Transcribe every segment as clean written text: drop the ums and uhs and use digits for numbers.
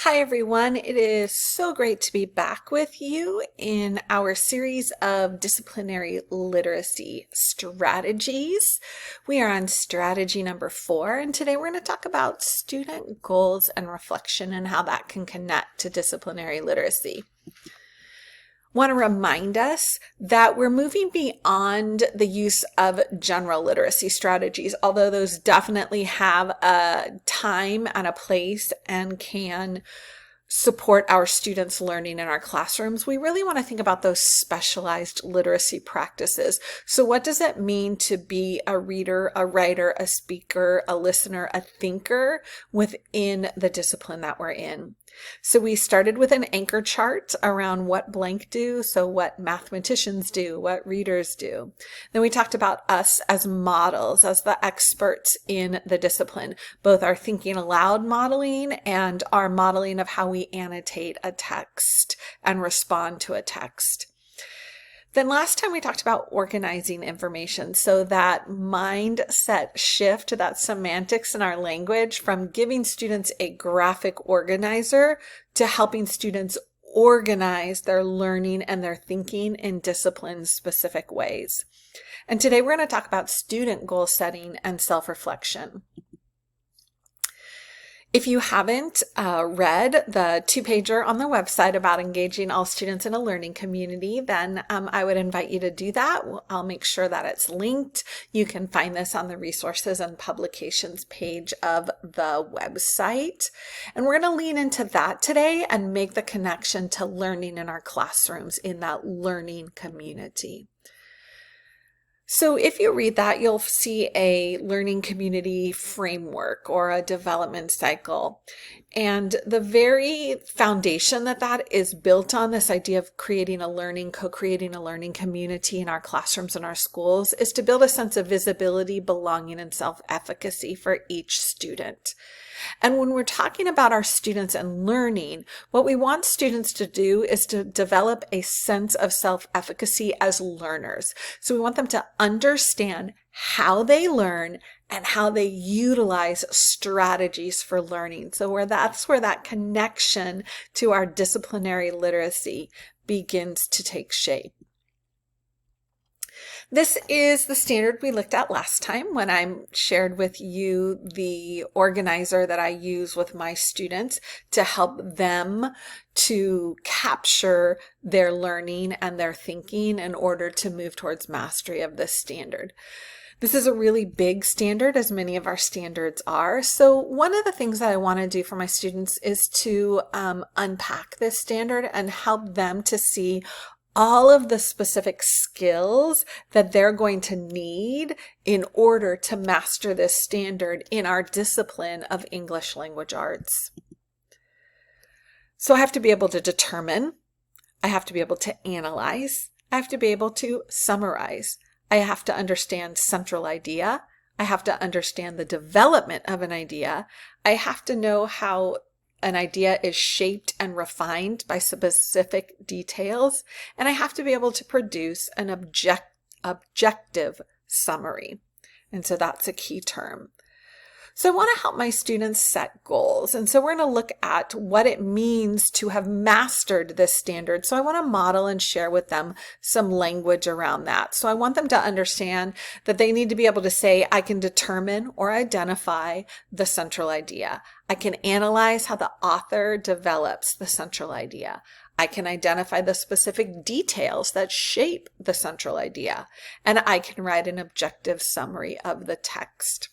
Hi everyone, it is so great to be back with you in our series of disciplinary literacy strategies. We are on strategy number 4, and today we're going to talk about student goals and reflection and how that can connect to disciplinary literacy. Want to remind us that we're moving beyond the use of general literacy strategies, although those definitely have a time and a place and can support our students' learning in our classrooms. We really want to think about those specialized literacy practices. So what does it mean to be a reader, a writer, a speaker, a listener, a thinker within the discipline that we're in? So we started with an anchor chart around what blank do, so what mathematicians do, what readers do. Then we talked about us as models, as the experts in the discipline, both our thinking aloud modeling and our modeling of how we annotate a text and respond to a text. Then last time we talked about organizing information, so that mindset shift, that semantics in our language from giving students a graphic organizer to helping students organize their learning and their thinking in discipline-specific ways. And today we're going to talk about student goal setting and self-reflection. If you haven't read the 2-pager on the website about engaging all students in a learning community, then I would invite you to do that. I'll make sure that it's linked. You can find this on the resources and publications page of the website. And we're going to lean into that today and make the connection to learning in our classrooms in that learning community. So if you read that, you'll see a learning community framework or a development cycle. And the very foundation that is built on, this idea of creating a learning, co-creating a learning community in our classrooms and our schools, is to build a sense of visibility, belonging, and self-efficacy for each student. And when we're talking about our students and learning, what we want students to do is to develop a sense of self-efficacy as learners. So we want them to understand how they learn and how they utilize strategies for learning. So that's where that connection to our disciplinary literacy begins to take shape. This is the standard we looked at last time when I shared with you the organizer that I use with my students to help them to capture their learning and their thinking in order to move towards mastery of this standard. This is a really big standard, as many of our standards are. So one of the things that I want to do for my students is to unpack this standard and help them to see all of the specific skills that they're going to need in order to master this standard in our discipline of English language arts. So I have to be able to determine, I have to be able to analyze, I have to be able to summarize, I have to understand central idea, I have to understand the development of an idea, I have to know how an idea is shaped and refined by specific details, and I have to be able to produce an objective summary. And so that's a key term. So I want to help my students set goals. And so we're going to look at what it means to have mastered this standard. So I want to model and share with them some language around that. So I want them to understand that they need to be able to say, I can determine or identify the central idea. I can analyze how the author develops the central idea. I can identify the specific details that shape the central idea. And I can write an objective summary of the text.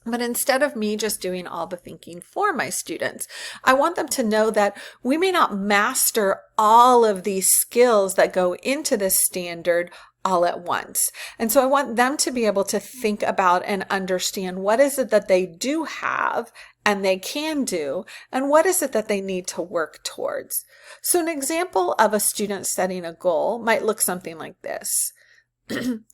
But instead of me just doing all the thinking for my students, I want them to know that we may not master all of these skills that go into this standard all at once. And so I want them to be able to think about and understand what is it that they do have and they can do, and what is it that they need to work towards. So an example of a student setting a goal might look something like this.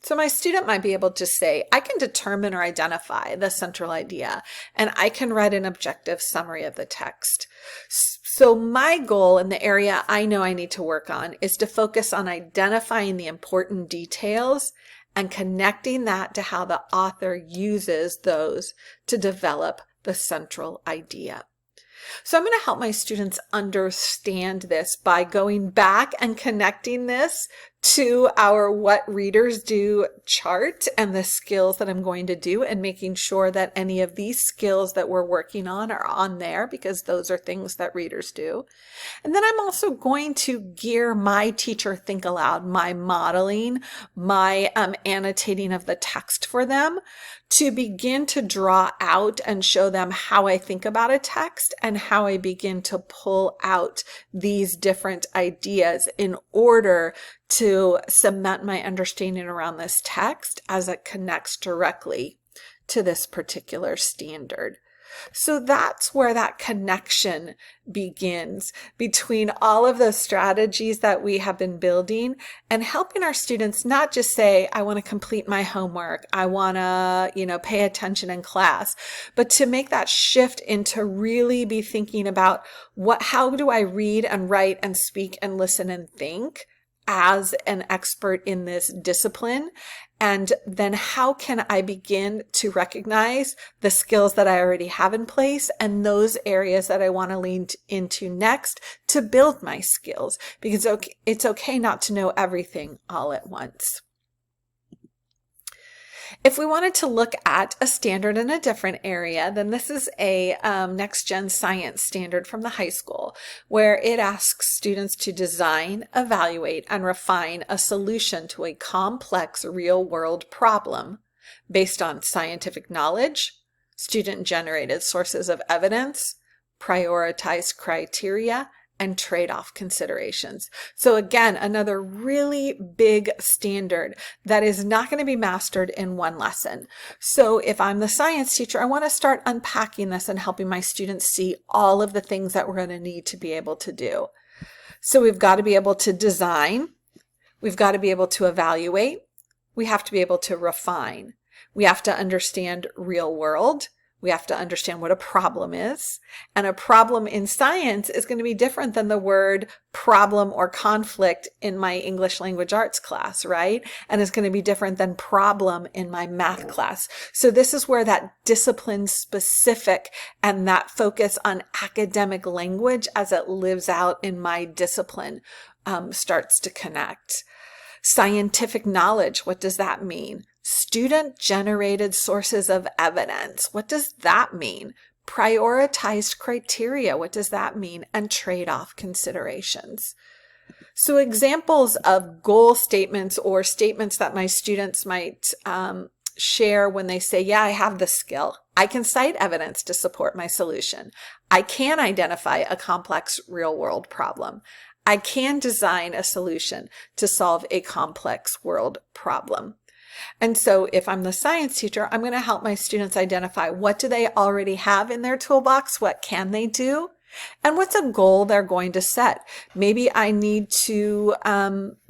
So my student might be able to say, I can determine or identify the central idea, and I can write an objective summary of the text. So my goal in the area I know I need to work on is to focus on identifying the important details and connecting that to how the author uses those to develop the central idea. So I'm going to help my students understand this by going back and connecting this to our What Readers Do chart and the skills that I'm going to do, and making sure that any of these skills that we're working on are on there, because those are things that readers do. And then I'm also going to gear my teacher think aloud, my modeling, my annotating of the text for them, to begin to draw out and show them how I think about a text and how I begin to pull out these different ideas in order to cement my understanding around this text as it connects directly to this particular standard. So that's where that connection begins between all of the strategies that we have been building, and helping our students not just say, I want to complete my homework, I want to, pay attention in class, but to make that shift into really be thinking about how do I read and write and speak and listen and think as an expert in this discipline? And then how can I begin to recognize the skills that I already have in place and those areas that I want to lean into next to build my skills? Because it's okay not to know everything all at once. If we wanted to look at a standard in a different area, then this is a next-gen science standard from the high school, where it asks students to design, evaluate, and refine a solution to a complex real-world problem based on scientific knowledge, student-generated sources of evidence, prioritized criteria, and trade-off considerations. So again, another really big standard that is not going to be mastered in one lesson. So if I'm the science teacher, I want to start unpacking this and helping my students see all of the things that we're going to need to be able to do. So we've got to be able to design, we've got to be able to evaluate, we have to be able to refine, we have to understand real world, we have to understand what a problem is. And a problem in science is going to be different than the word problem or conflict in my English language arts class, right? And it's going to be different than problem in my math class. So this is where that discipline specific and that focus on academic language as it lives out in my discipline starts to connect. Scientific knowledge, what does that mean? Student-generated sources of evidence, what does that mean? Prioritized criteria, what does that mean? And trade-off considerations. So examples of goal statements or statements that my students might share when they say, yeah, I have the skill. I can cite evidence to support my solution. I can identify a complex real-world problem. I can design a solution to solve a complex world problem. And so if I'm the science teacher, I'm going to help my students identify what do they already have in their toolbox, what can they do, and what's a goal they're going to set. Maybe I need to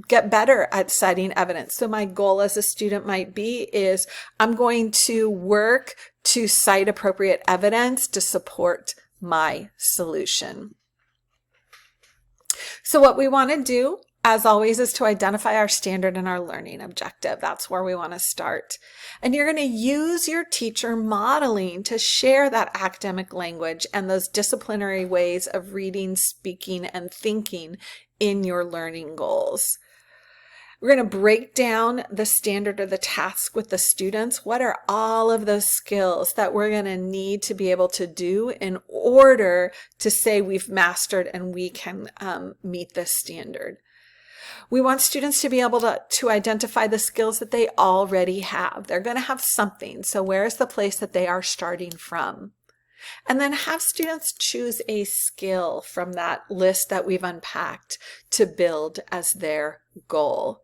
get better at citing evidence. So my goal as a student might be is I'm going to work to cite appropriate evidence to support my solution. So what we want to do, as always, is to identify our standard and our learning objective. That's where we want to start. And you're going to use your teacher modeling to share that academic language and those disciplinary ways of reading, speaking, and thinking in your learning goals. We're going to break down the standard or the task with the students. What are all of those skills that we're going to need to be able to do in order to say we've mastered and we can meet this standard? We want students to be able to identify the skills that they already have. They're going to have something. So where is the place that they are starting from? And then have students choose a skill from that list that we've unpacked to build as their goal.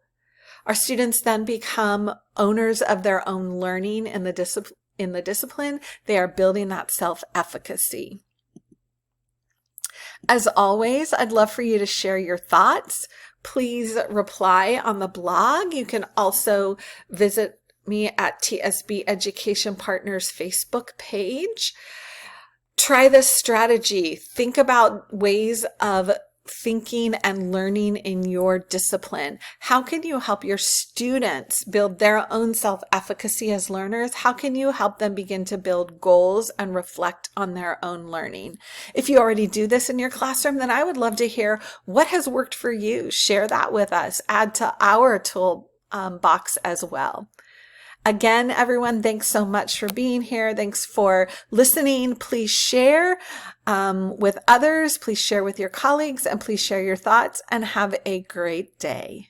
Our students then become owners of their own learning in the discipline. They are building that self-efficacy. As always, I'd love for you to share your thoughts. Please reply on the blog. You can also visit me at TSB Education Partners Facebook page. Try this strategy. Think about ways of thinking and learning in your discipline? How can you help your students build their own self-efficacy as learners? How can you help them begin to build goals and reflect on their own learning? If you already do this in your classroom, then I would love to hear what has worked for you. Share that with us. Add to our tool box as well. Again, everyone, thanks so much for being here. Thanks for listening. Please share with others. Please share with your colleagues, and please share your thoughts, and have a great day.